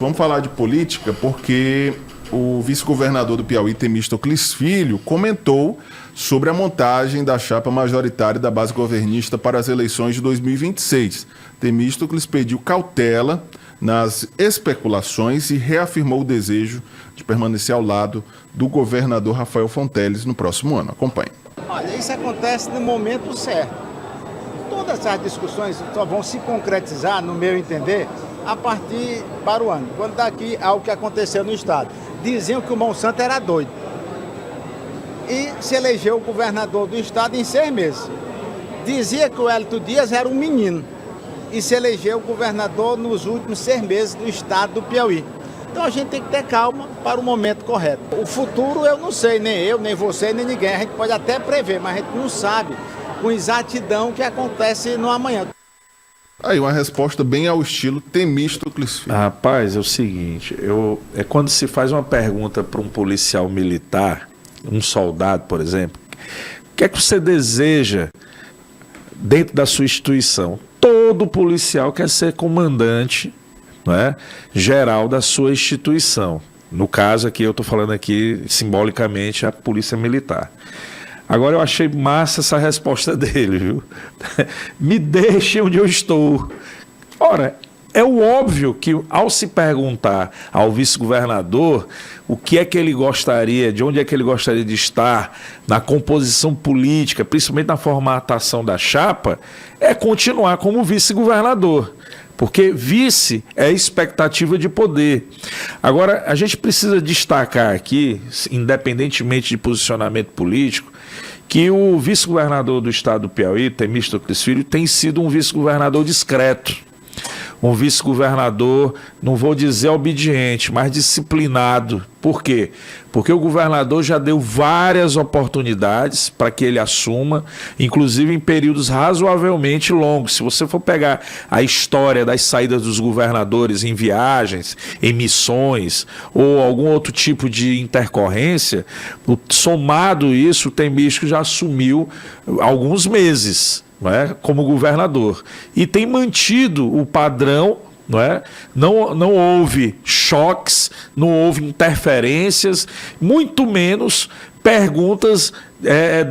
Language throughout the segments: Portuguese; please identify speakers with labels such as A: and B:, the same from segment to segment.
A: Vamos falar de política porque o vice-governador do Piauí, Temístocles Filho, comentou sobre a montagem da chapa majoritária da base governista para as eleições de 2026. Temístocles pediu cautela nas especulações e reafirmou o desejo de permanecer ao lado do governador Rafael Fonteles no próximo ano. Acompanhe.
B: Olha, isso acontece no momento certo. Todas as discussões só vão se concretizar, no meu entender, a partir para o ano, quando daqui ao que aconteceu no estado. Diziam que o Monsanto era doido e se elegeu o governador do estado em 6 meses. Dizia que o Hélito Dias era um menino e se elegeu o governador nos últimos 6 meses do estado do Piauí. Então a gente tem que ter calma para o momento correto. O futuro eu não sei, nem eu, nem você, nem ninguém. A gente pode até prever, mas a gente não sabe com exatidão o que acontece no amanhã.
A: Aí uma resposta bem ao estilo Temístocles Filho.
C: Rapaz, é o seguinte, é quando se faz uma pergunta para um policial militar, um soldado, por exemplo, o que é que você deseja dentro da sua instituição? Todo policial quer ser comandante, não é, geral da sua instituição. No caso aqui, eu estou falando aqui simbolicamente a polícia militar. Agora eu achei massa essa resposta dele, viu? Me deixe onde eu estou. Ora, é o óbvio que ao se perguntar ao vice-governador o que é que ele gostaria, de onde é que ele gostaria de estar na composição política, principalmente na formatação da chapa, é continuar como vice-governador. Porque vice é expectativa de poder. Agora, a gente precisa destacar aqui, independentemente de posicionamento político, que o vice-governador do estado do Piauí, Temístocles Filho, tem sido um vice-governador discreto. Um vice-governador, não vou dizer obediente, mas disciplinado. Por quê? Porque o governador já deu várias oportunidades para que ele assuma, inclusive em períodos razoavelmente longos. Se você for pegar a história das saídas dos governadores em viagens, em missões ou algum outro tipo de intercorrência, somado isso, o Temístocles já assumiu alguns meses, não é, como governador, e tem mantido o padrão, não é? Não houve choques, não houve interferências, muito menos perguntas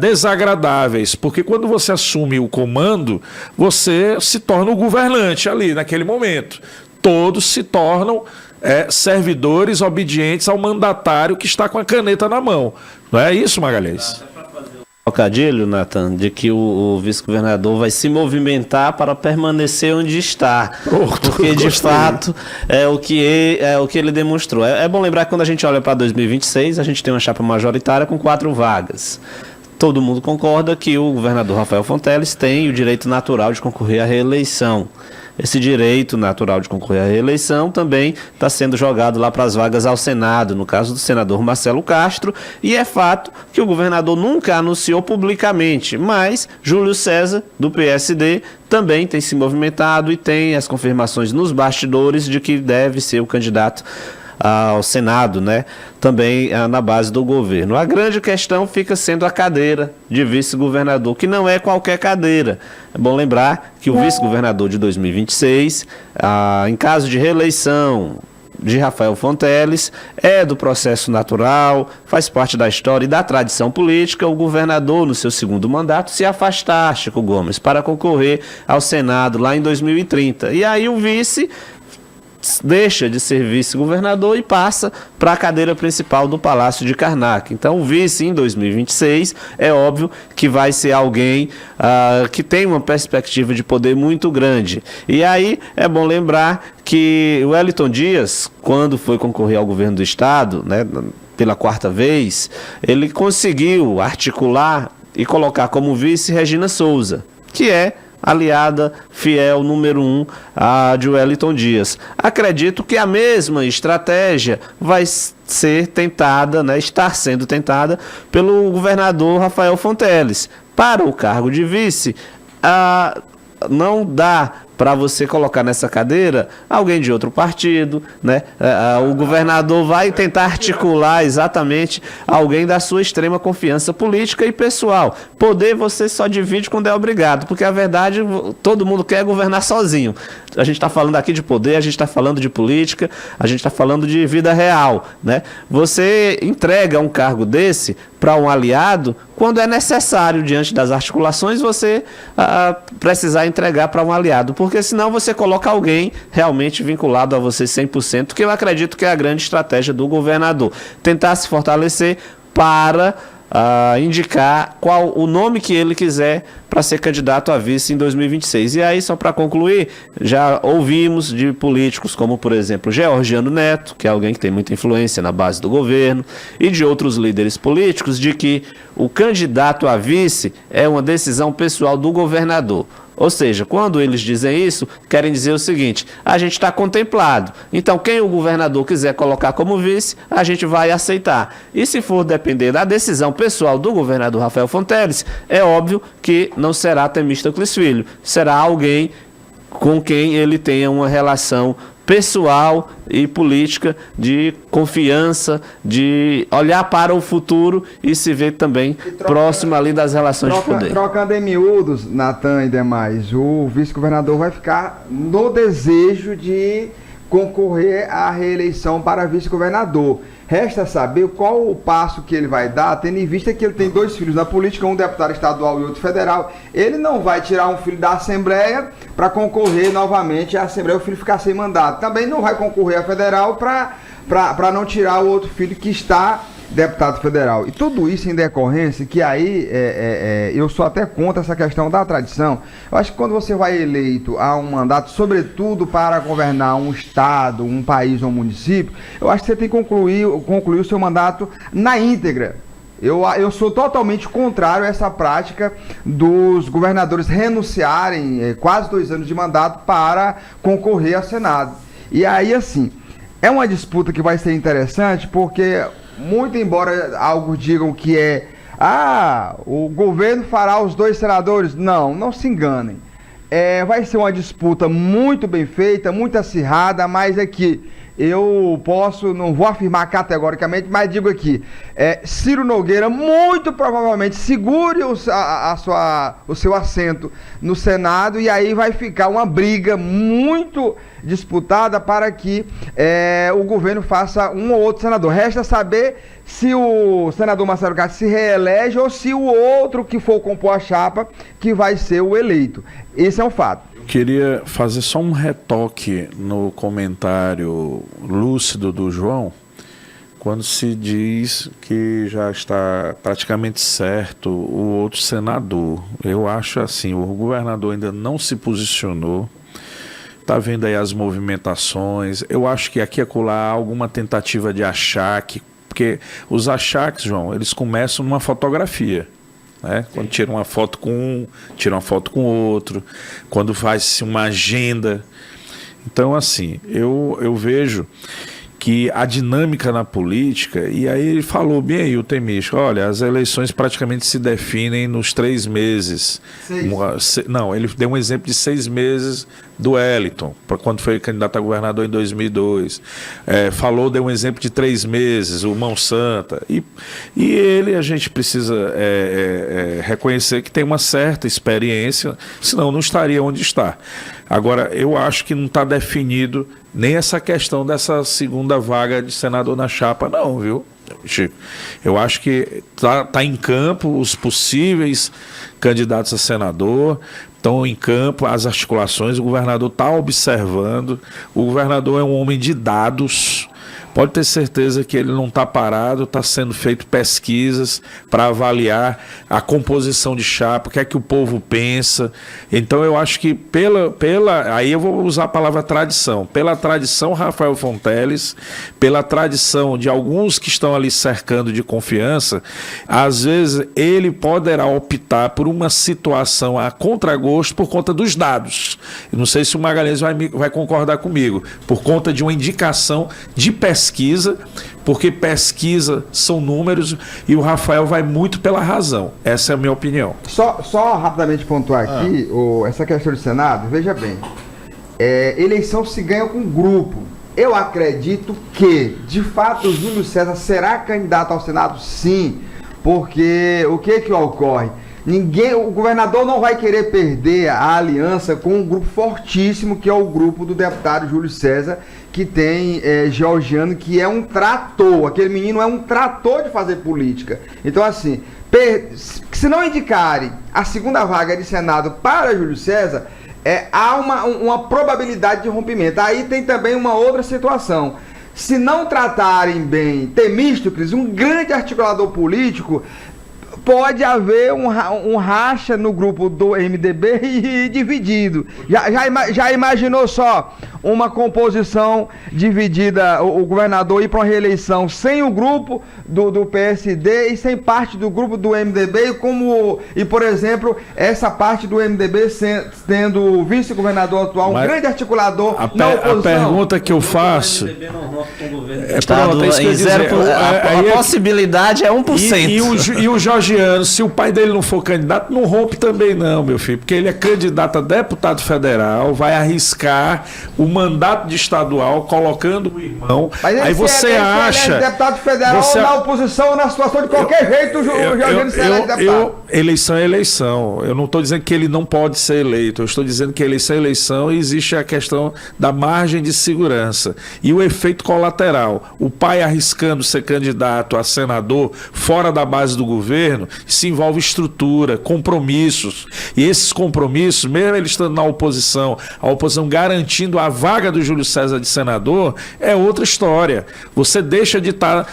C: desagradáveis, porque quando você assume o comando, você se torna o governante ali naquele momento. Todos se tornam servidores obedientes ao mandatário que está com a caneta na mão. Não é isso, Magalhães?
D: Trocadilho, Nathan, de que o vice-governador vai se movimentar para permanecer onde está, porque de fato é o que ele demonstrou. É bom lembrar que quando a gente olha para 2026, a gente tem uma chapa majoritária com 4 vagas. Todo mundo concorda que o governador Rafael Fonteles tem o direito natural de concorrer à reeleição. Esse direito natural de concorrer à reeleição também está sendo jogado lá para as vagas ao Senado, no caso do senador Marcelo Castro, e é fato que o governador nunca anunciou publicamente, mas Júlio César, do PSD, também tem se movimentado e tem as confirmações nos bastidores de que deve ser o candidato ao Senado, né? Também na base do governo. A grande questão fica sendo a cadeira de vice-governador, que não é qualquer cadeira. É bom lembrar que o vice-governador de 2026, em caso de reeleição de Rafael Fonteles, é do processo natural, faz parte da história e da tradição política, o governador, no seu segundo mandato, se afastar, Chico Gomes, para concorrer ao Senado lá em 2030. E aí o vice deixa de ser vice-governador e passa para a cadeira principal do Palácio de Karnak. Então o vice em 2026 é óbvio que vai ser alguém que tem uma perspectiva de poder muito grande. E aí é bom lembrar que o Wellington Dias, quando foi concorrer ao governo do estado, né, pela 4ª vez, ele conseguiu articular e colocar como vice Regina Souza, que é aliada fiel número 1 de Wellington Dias. Acredito que a mesma estratégia vai ser tentada, né, está sendo tentada pelo governador Rafael Fonteles. Para o cargo de vice, não dá para você colocar nessa cadeira alguém de outro partido, né? O governador vai tentar articular exatamente alguém da sua extrema confiança política e pessoal. Poder você só divide quando é obrigado, porque a verdade, todo mundo quer governar sozinho. A gente está falando aqui de poder, a gente está falando de política, a gente está falando de vida real, né? Você entrega um cargo desse para um aliado quando é necessário, diante das articulações, você precisar entregar para um aliado, porque senão você coloca alguém realmente vinculado a você 100%, que eu acredito que é a grande estratégia do governador, tentar se fortalecer para indicar qual o nome que ele quiser para ser candidato a vice em 2026. E aí, só para concluir, já ouvimos de políticos como, por exemplo, Georgiano Neto, que é alguém que tem muita influência na base do governo, e de outros líderes políticos, de que o candidato a vice é uma decisão pessoal do governador. Ou seja, quando eles dizem isso, querem dizer o seguinte: a gente está contemplado. Então, quem o governador quiser colocar como vice, a gente vai aceitar. E se for depender da decisão pessoal do governador Rafael Fonteles, é óbvio que não será Temístocles Filho. Será alguém com quem ele tenha uma relação pessoal e política, de confiança, de olhar para o futuro e se ver também próximo ali das relações de poder.
E: Trocando em miúdos, Natan e demais, o vice-governador vai ficar no desejo de concorrer à reeleição para vice-governador. Resta saber qual o passo que ele vai dar, tendo em vista que ele tem 2 filhos na política, um deputado estadual e outro federal. Ele não vai tirar um filho da Assembleia para concorrer novamente à Assembleia, o filho ficar sem mandato. Também não vai concorrer à federal para não tirar o outro filho que está deputado federal. E tudo isso em decorrência que aí eu sou até contra essa questão da tradição. Eu acho que quando você vai eleito a um mandato, sobretudo para governar um estado, um país ou um município, eu acho que você tem que concluir o seu mandato na íntegra. Eu sou totalmente contrário a essa prática dos governadores renunciarem quase 2 anos de mandato para concorrer ao Senado. E aí, assim, é uma disputa que vai ser interessante porque, muito embora alguns digam que o governo fará os 2 senadores, não se enganem. Vai ser uma disputa muito bem feita, muito acirrada, mas é que eu não vou afirmar categoricamente, mas digo aqui, Ciro Nogueira muito provavelmente segure o seu assento no Senado, e aí vai ficar uma briga muito disputada para que o governo faça um ou outro senador. Resta saber se o senador Marcelo Castro se reelege ou se o outro que for compor a chapa que vai ser o eleito. Esse é um fato.
C: Queria fazer só um retoque no comentário lúcido do João, quando se diz que já está praticamente certo o outro senador. Eu acho assim, o governador ainda não se posicionou, está vendo aí as movimentações. Eu acho que aqui e acolá há alguma tentativa de achaque, porque os achaques, João, eles começam numa fotografia. Quando tira uma foto com um, tira uma foto com outro, quando faz uma agenda. Então, assim, eu vejo que a dinâmica na política, e aí ele falou bem aí, o Temístocles, olha, as eleições praticamente se definem nos 3 meses. 6. Não, ele deu um exemplo de 6 meses do Wellington, quando foi candidato a governador em 2002. Deu um exemplo de 3 meses, o Mão Santa. E ele, a gente precisa reconhecer que tem uma certa experiência, senão não estaria onde está. Agora, eu acho que não está definido nem essa questão dessa segunda vaga de senador na chapa, não, viu, Chico? Eu acho que tá em campo os possíveis candidatos a senador, estão em campo as articulações, o governador está observando, o governador é um homem de dados. Pode ter certeza que ele não está parado, está sendo feito pesquisas para avaliar a composição de chapa, o que é que o povo pensa. Então eu acho que aí eu vou usar a palavra tradição, pela tradição Rafael Fonteles, pela tradição de alguns que estão ali cercando de confiança, às vezes ele poderá optar por uma situação a contragosto por conta dos dados. Eu não sei se o Magalhães vai concordar comigo, por conta de uma indicação de pesquisa, porque pesquisa são números e o Rafael vai muito pela razão. Essa é a minha opinião.
E: Só rapidamente pontuar aqui essa questão do Senado. Veja bem, eleição se ganha com grupo. Eu acredito que, de fato, o Júlio César será candidato ao Senado, sim, porque o que ocorre? O governador não vai querer perder a aliança com um grupo fortíssimo, que é o grupo do deputado Júlio César, que tem Georgiano, que é um trator. Aquele menino é um trator de fazer política. Então, assim, se não indicarem a segunda vaga de Senado para Júlio César, há uma probabilidade de rompimento. Aí tem também uma outra situação. Se não tratarem bem Temístocles, um grande articulador político, pode haver um racha no grupo do MDB e dividido. Já imaginou só uma composição dividida, o governador ir para uma reeleição sem o grupo do PSD e sem parte do grupo do MDB, e por exemplo, essa parte do MDB tendo o vice-governador atual, um grande articulador na oposição?
C: A pergunta que eu faço...
D: O MDB não rompe com o governo.
C: A
D: possibilidade é 1%.
C: E o Georgiano, se o pai dele não for candidato, não rompe também não, meu filho, porque ele é candidato a deputado federal, vai arriscar o mandato de estadual colocando o irmão.
E: Mas
C: aí você acha...
E: Ele é deputado federal na oposição, na situação, de qualquer jeito, o Georgiano será deputado.
C: Eleição é eleição. Eu não estou dizendo que ele não pode ser eleito. Eu estou dizendo que eleição é eleição e existe a questão da margem de segurança. E o efeito colateral. O pai arriscando ser candidato a senador fora da base do governo, se envolve estrutura, compromissos. E esses compromissos, mesmo ele estando na oposição, a oposição garantindo a vaga do Júlio César de senador, é outra história. Você deixa de estar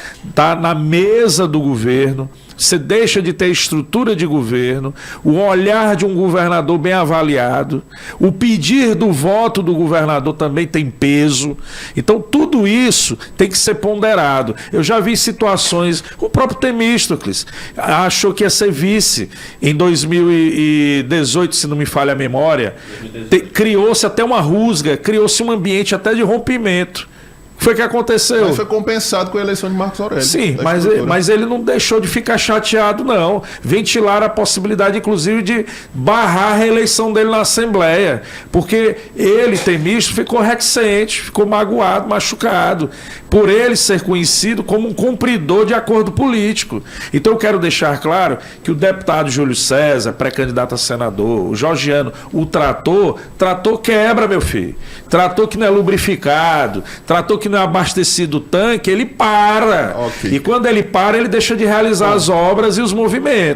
C: na mesa do governo, você deixa de ter estrutura de governo, o olhar de um governador bem avaliado, o pedir do voto do governador também tem peso. Então tudo isso tem que ser ponderado. Eu já vi situações, o próprio Temístocles achou que ia ser vice em 2018, se não me falha a memória. Criou-se até uma rusga, criou-se um ambiente até de rompimento. Foi o que aconteceu.
A: Mas foi compensado com a eleição de Marcos Aurélio.
C: Sim, mas ele não deixou de ficar chateado, não. Ventilaram a possibilidade, inclusive, de barrar a reeleição dele na Assembleia. Porque ele, Temístocles, ficou reticente, ficou magoado, machucado, por ele ser conhecido como um cumpridor de acordo político. Então eu quero deixar claro que o deputado Júlio César, pré-candidato a senador, o Georgiano, o trator quebra, meu filho. Trator que não é lubrificado, trator que não é abastecido o tanque, ele para. Okay. E quando ele para, ele deixa de realizar as obras e os movimentos.